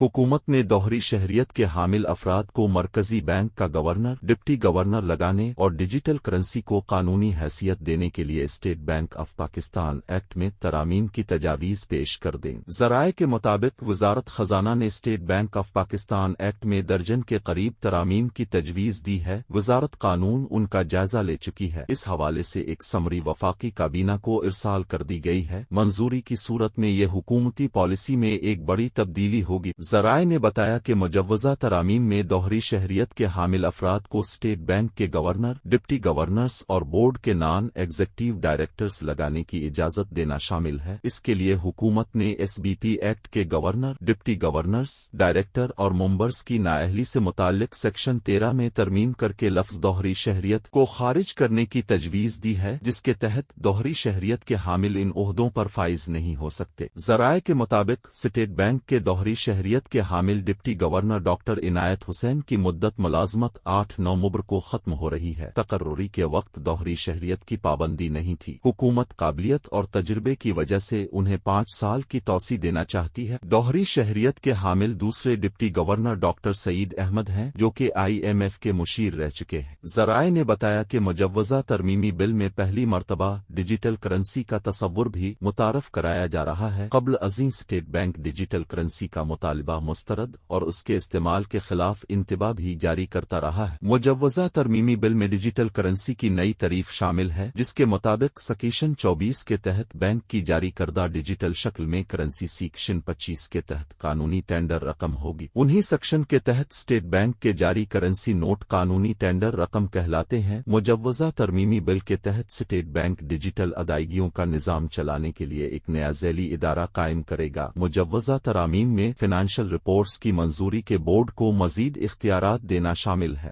हुकूमत ने दोहरी शहरियत के हामिल अफराद को मरकजी बैंक का गवर्नर, डिप्टी गवर्नर लगाने और डिजिटल करेंसी को कानूनी हैसियत देने के लिए state bank of Pakistan act में तरामीम की तजावीज़ पेश कर दें। ज़राए के मुताबिक वजारत खजाना ने state bank of Pakistan act में दर्जन के करीब तरामीम की तजवीज़ दी है। वजारत कानून उनका जायजा ले चुकी है। इस हवाले से एक समरी वफाकी काबीना को इरसाल कर दी गई है। मंजूरी की सूरत में यह हुकूमती पॉलिसी में एक बड़ी तब्दीली होगी। ज़राए ने बताया कि मुजव्वज़ा तरामीम में दोहरी शहरियत के हामिल अफराद को स्टेट बैंक के गवर्नर, डिप्टी गवर्नर्स और बोर्ड के नॉन एग्जेक्टिव डायरेक्टर्स लगाने की इजाज़त देना शामिल है। इसके लिए हुकूमत ने SBP एक्ट के गवर्नर, डिप्टी गवर्नर्स, डायरेक्टर और मेंबर्स की नाअहली से मुताल्लिक सेक्शन 13 में तरमीम करके लफ्ज़ दोहरी शहरियत को खारिज करने की तजवीज़ दी है, जिसके तहत दोहरी शहरियत के हामिल इन ओहदों पर फाइज नहीं हो सकते। ज़राए के मुताबिक स्टेट बैंक के दोहरी शहरियत के हामिल डिप्टी गवर्नर डॉक्टर इनायत हुसैन की मुद्दत मुलाजमत 8/9 मुबर को खत्म हो रही है। तकर्रुरी के वक्त दोहरी शहरियत की पाबंदी नहीं थी। हुकूमत काबिलियत और तजुर्बे की वजह से उन्हें 5 साल की तौसी देना चाहती है। दोहरी शहरियत के हामिल दूसरे deputy governor doctor Saeed Ahmad हैं, जो कि IMF के मुशीर रह चुके हैं। ज़राए ने बताया कि मुजव्वज़ा तरमीमी बिल में पहली मरतबा डिजिटल करेंसी का तसव्वुर भी मुतारफ कराया जा रहा है। कब्ल अज़ीं स्टेट बैंक डिजिटल करेंसी का मुतालबा मुस्तरद और उसके इस्तेमाल के खिलाफ इंतबा भी जारी करता रहा है। मुजव्वज़ा तरमीमी बिल में डिजिटल करेंसी की नई तारीफ शामिल है, जिसके मुताबिक सेक्शन 24 के तहत बैंक की जारी करदा डिजिटल शक्ल में करेंसी सेक्शन 25 के तहत कानूनी टेंडर रकम होगी। उन्हीं सेक्शन के तहत स्टेट बैंक के जारी करेंसी नोट कानूनी टेंडर रकम कहलाते हैं। मुजव्वज़ा तरमीमी बिल के तहत स्टेट बैंक डिजिटल अदायगियों का निज़ाम चलाने के लिए एक नया ज़ैली इदारा कायम करेगा। मुजव्वज़ा तरामीम में फाइनेंशियल रिपोर्ट्स की मंजूरी के बोर्ड को मजीद इख्तियारात देना शामिल है।